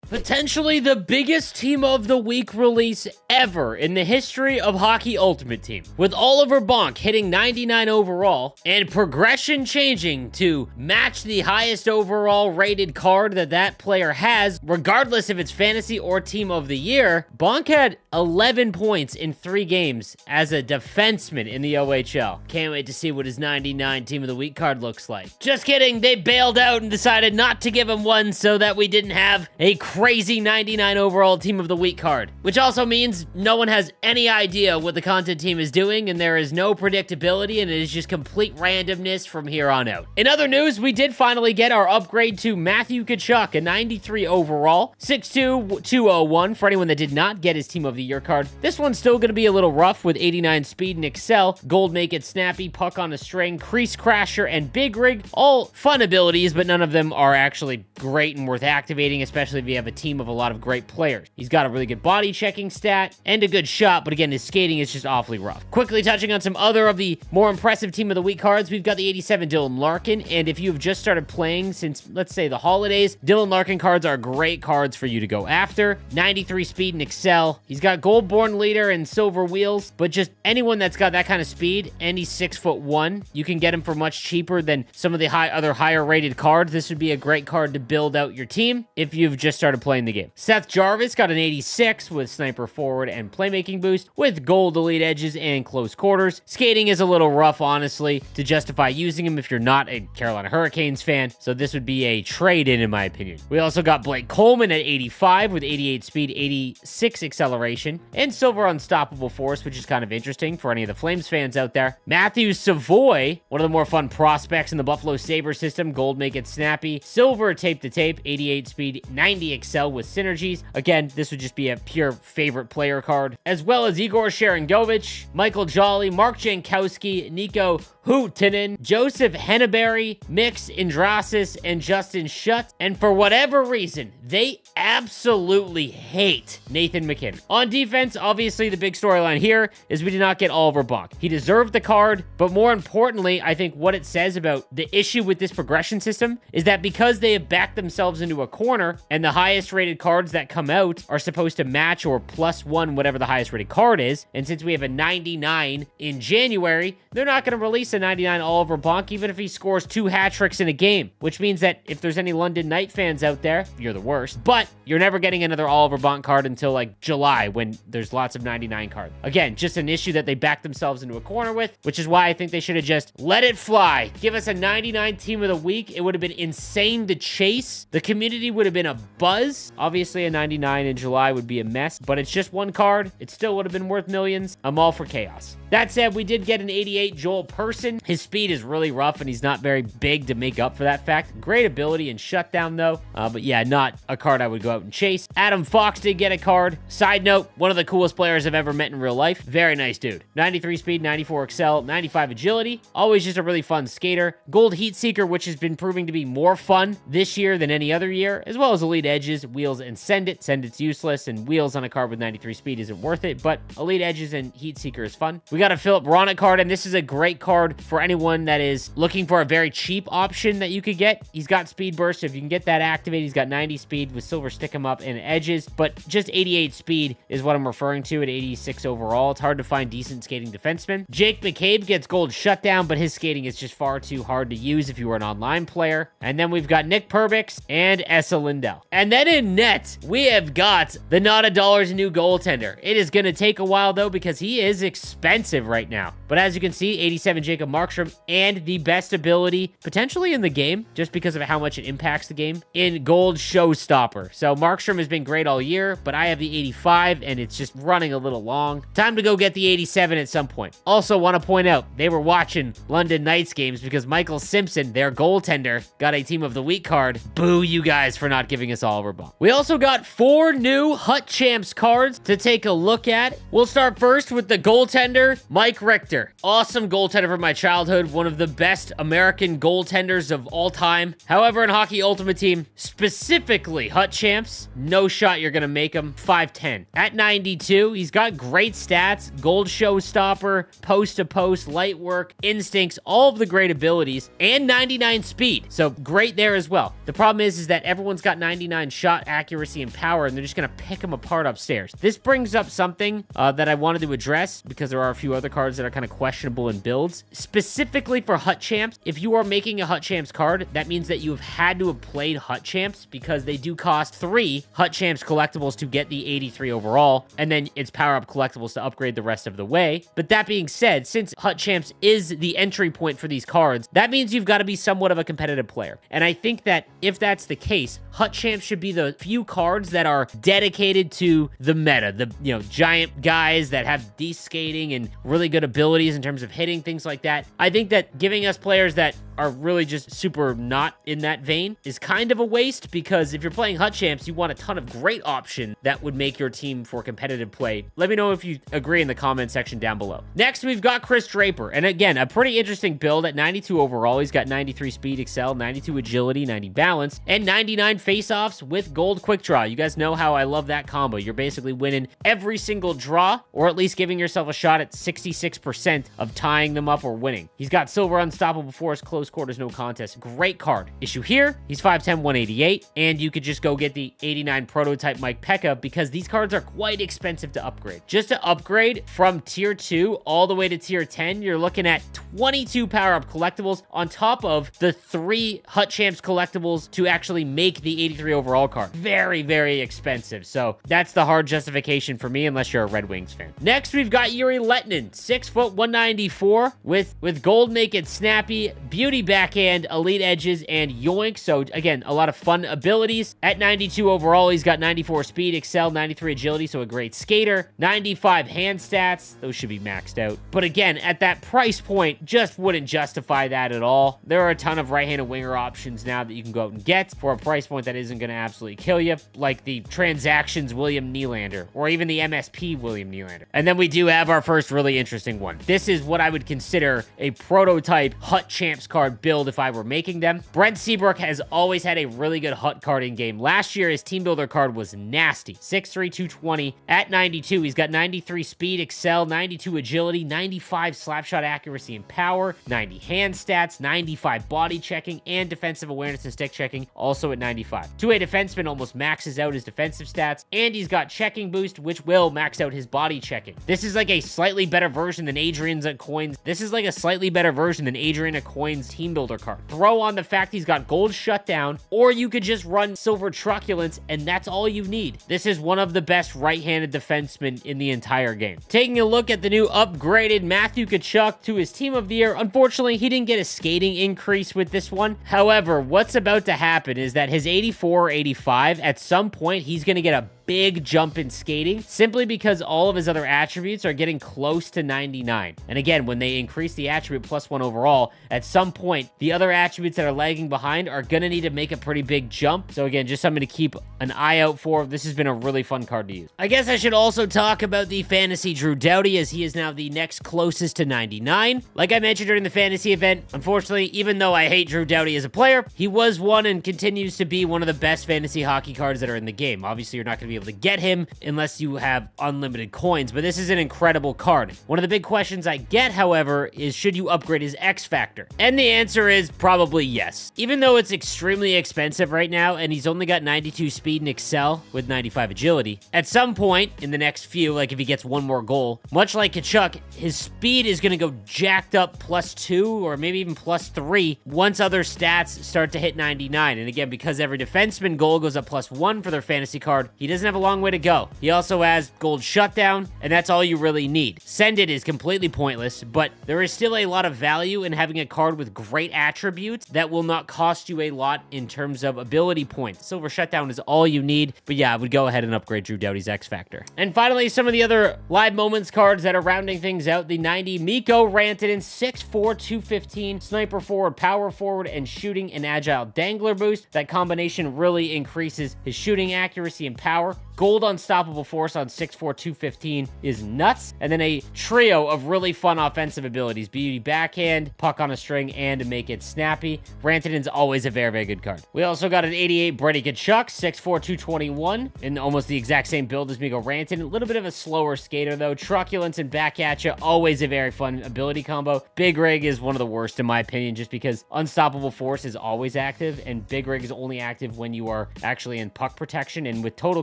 Potentially the biggest Team of the Week release ever in the history of Hockey Ultimate Team, with Oliver Bonk hitting 99 overall and progression changing to match the highest overall rated card that player has, regardless if it's fantasy or Team of the Year. Bonk had 11 points in 3 games as a defenseman in the OHL. Can't wait to see what his 99 Team of the Week card looks like. Just kidding, they bailed out and decided not to give him one so that we didn't have a crazy 99 overall Team of the Week card, which also means no one has any idea what the content team is doing, and there is no predictability, and it is just complete randomness from here on out. In other news, we did finally get our upgrade to Matthew Tkachuk, a 93 overall, 6'2", 201 for anyone that did not get his Team of the Year card. This one's still going to be a little rough with 89 speed and excel, gold make it snappy, puck on a string, crease crasher, and big rig. All fun abilities, but none of them are actually great and worth activating, especially if you have a team of a lot of great players. He's got a really good body checking stat and a good shot, but again, his skating is just awfully rough. Quickly touching on some other of the more impressive Team of the Week cards, we've got the 87 Dylan Larkin, and if you've just started playing since, let's say, the holidays, Dylan Larkin cards are great cards for you to go after. 93 speed and excel. He's got gold born leader and silver wheels, but just anyone that's got that kind of speed, and he's 6'1", you can get him for much cheaper than some of the other higher rated cards. This would be a great card to build out your team if you've just started playing the game. Seth Jarvis got an 86 with sniper forward and playmaking boost with gold elite edges and close quarters. Skating is a little rough, honestly, to justify using him if you're not a Carolina Hurricanes fan, so this would be a trade-in, in my opinion. We also got Blake Coleman at 85 with 88 speed, 86 acceleration, and silver unstoppable force, which is kind of interesting for any of the Flames fans out there. Matthew Savoy, one of the more fun prospects in the Buffalo Sabres system, gold make it snappy, silver tape to tape, 88 speed, 90 excel with synergies. Again, this would just be a pure favorite player card, as well as Igor Sharangovich, Michael Jolly, Mark Jankowski, Nico Huhtinen, Joseph Henneberry, Mix Indrasis, and Justin Schutt. And for whatever reason, they absolutely hate Nathan MacKinnon. On defense, obviously the big storyline here is we did not get Oliver Bonk. He deserved the card, but more importantly, I think what it says about the issue with this progression system is that because they have backed themselves into a corner, and the highest rated cards that come out are supposed to match or +1 whatever the highest rated card is, and since we have a 99 in January, they're not going to release a 99 Oliver Bonk even if he scores 2 hat tricks in a game, which means that if there's any London Knight fans out there, you're the worst, but you're never getting another Oliver Bonk card until like July when there's lots of 99 cards. Again, just an issue that they backed themselves into a corner with, which is why I think they should have just let it fly. Give us a 99 Team of the Week. It would have been insane to chase. The community would have been a buzz. Obviously, a 99 in July would be a mess, but it's just one card. It still would have been worth millions. I'm all for chaos. That said, we did get an 88 Joel Person. His speed is really rough, and he's not very big to make up for that fact. Great ability and shutdown, though. But yeah, not a card I would go out and chase. Adam Fox did get a card. Side note, one of the coolest players I've ever met in real life. Very nice dude. 93 speed, 94 excel, 95 agility. Always just a really fun skater. Gold Heat Seeker, which has been proving to be more fun this year than any other year, as well as elite edges, wheels, and send it. Send it's useless, and wheels on a card with 93 speed isn't worth it, but elite edges and Heat Seeker is fun. We got a Philip Ronak card, and this is a great card for anyone that is looking for a very cheap option that you could get. He's got speed burst, so if you can get that activated, he's got 90 speed with silver stick him up and edges, but just 88 speed is what I'm referring to at 86 overall. It's hard to find decent skating defensemen. Jake McCabe gets gold shutdown, but his skating is just far too hard to use if you were an online player. And then we've got Nick Perbix and Essa Lindell. And then in net, we have got the Not a Dollar's new goaltender. It is going to take a while, though, because he is expensive right now. But as you can see, 87 Jacob Markstrom and the best ability potentially in the game, just because of how much it impacts the game, in gold showstopper. So Markstrom has been great all year, but I have the 85 and it's just running a little long. Time to go get the 87 at some point. Also want to point out, they were watching London Knights games because Michael Simpson, their goaltender, got a Team of the Week card. Boo you guys for not giving us Oliver Bonk. We also got 4 new Hut Champs cards to take a look at. We'll start first with the goaltender, Mike Richter. Awesome goaltender from my childhood, one of the best American goaltenders of all time. However, in Hockey Ultimate Team, specifically Hut Champs, no shot you're gonna make him 5'10". At 92, he's got great stats, gold showstopper, post-to-post, light work, instincts, all of the great abilities, and 99 speed. So great there as well. The problem is that everyone's got 99 shot accuracy and power, and they're just gonna pick him apart upstairs. This brings up something that I wanted to address, because there are a few other cards that are kind of questionable in builds. Specifically for Hut Champs, if you are making a Hut Champs card, that means that you have had to have played Hut Champs, because they do cost 3 Hut Champs collectibles to get the 83 overall, and then it's power-up collectibles to upgrade the rest of the way. But that being said, since Hut Champs is the entry point for these cards, that means you've got to be somewhat of a competitive player. And I think that if that's the case, Hut Champs should be the few cards that are dedicated to the meta, the, you know, giant guys that have de-skating and really good abilities in terms of hitting, things like that. I think that giving us players that are really just super not in that vein is kind of a waste, because if you're playing Hut Champs, you want a ton of great options that would make your team for competitive play. Let me know if you agree in the comment section down below. Next, we've got Chris Draper, and again, a pretty interesting build at 92 overall. He's got 93 speed excel, 92 agility, 90 balance, and 99 face-offs with gold quick draw. You guys know how I love that combo. You're basically winning every single draw, or at least giving yourself a shot at 66% of tying them up or winning. He's got silver unstoppable force, close quarters, no contest. Great card. Issue here, he's 5'10", 188, and you could just go get the 89 prototype Mike Pekka, because these cards are quite expensive to upgrade. Just to upgrade from tier 2 all the way to tier 10, you're looking at 22 power-up collectibles on top of the 3 Hut Champs collectibles to actually make the 83 overall card. Very, very expensive. So that's the hard justification for me, unless you're a Red Wings fan. Next, we've got Yuri Lettinen, 6 foot 194 with gold naked snappy, beauty backhand, elite edges, and yoink. So again, a lot of fun abilities. At 92 overall, he's got 94 speed, excel, 93 agility, so a great skater, 95 hand stats. Those should be maxed out. But again, at that price point, just wouldn't justify that at all. There are a ton of right-handed winger options now that you can go out and get for a price point that isn't going to absolutely kill you, like the Transactions William Nylander, or even the MSP William Nylander. And then we do have our first really interesting one. This is what I would consider a prototype Hut Champs card build if I were making them. Brent Seabrook has always had a really good Hut card in game. Last year, his team builder card was nasty. 6'3", 220. At 92, he's got 93 speed, excel, 92 agility, 95 slapshot accuracy and power, 90 hand stats, 95 body checking, and defensive awareness and stick checking, also at 95. Two-way defenseman almost maxes out his defensive stats, and he's got checking boost, which will max out his body checking. This is like a slightly better version than Adrian's at Coins. This is like a slightly better version than Adrian at Coins team builder card. Throw on the fact he's got gold shutdown, or you could just run silver truculence, and that's all you need. This is one of the best right-handed defensemen in the entire game. Taking a look at the new upgraded Matthew Tkachuk to his team of the year, unfortunately, he didn't get a skating increase with this one. However, what's about to happen is that his 84 or 85, at some point, he's going to get a big jump in skating, simply because all of his other attributes are getting close to 99. And again, when they increase the attribute +1 overall, at some point, the other attributes that are lagging behind are going to need to make a pretty big jump. So again, just something to keep an eye out for. This has been a really fun card to use. I guess I should also talk about the fantasy Drew Doughty, as he is now the next closest to 99. Like I mentioned during the fantasy event, unfortunately, even though I hate Drew Doughty as a player, he was one and continues to be one of the best fantasy hockey cards that are in the game. Obviously, you're not going to be able to get him unless you have unlimited coins, but this is an incredible card. One of the big questions I get, however, is should you upgrade his X Factor? And the answer is probably yes. Even though it's extremely expensive right now, and he's only got 92 speed and excel with 95 agility, at some point in the next few, like if he gets one more goal, much like Tkachuk, his speed is going to go jacked up +2 or maybe even +3 once other stats start to hit 99. And again, because every defenseman goal goes up +1 for their fantasy card, he doesn't have a long way to go. He also has gold shutdown, and that's all you really need. Send It is completely pointless, but there is still a lot of value in having a card with great attributes that will not cost you a lot in terms of ability points. Silver shutdown is all you need, but yeah, I would go ahead and upgrade Drew Doughty's X Factor. And finally, some of the other live moments cards that are rounding things out. The 90 Mikko Rantanen, 6'4", 215, sniper forward, power forward, and shooting and agile dangler boost. That combination really increases his shooting accuracy and power. Gold Unstoppable Force on 6'4", 215 is nuts. And then a trio of really fun offensive abilities. Beauty Backhand, Puck on a String, and Make It Snappy. Rantanen's always a very, very good card. We also got an 88 Brady Tkachuk, 6'4", 221, in almost the exact same build as Mikko Rantanen. A little bit of a slower skater, though. Truculence and Back At Ya, always a very fun ability combo. Big Rig is one of the worst, in my opinion, just because Unstoppable Force is always active, and Big Rig is only active when you are actually in puck protection, and with total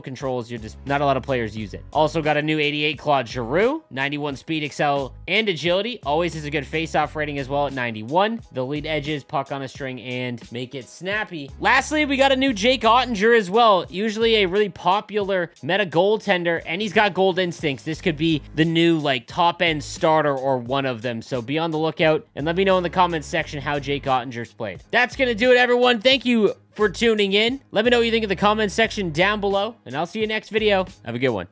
controls, you're just not a lot of players use it. Also got a new 88 Claude Giroux, 91 Speed, Excel, and Agility. Always has a good face-off rating as well at 91. The lead edges, Puck on a String, and Make It Snappy. Lastly, we got a new Jake Ottinger as well. Usually a really popular meta goaltender, and he's got gold instincts. This could be the new, like, top-end starter or one of them, so be on the lookout, and let me know in the comments section how Jake Ottinger's played. That's gonna do it, everyone. Thank you for tuning in. Let me know what you think in the comments section down below, and I'll see you next video. Have a good one.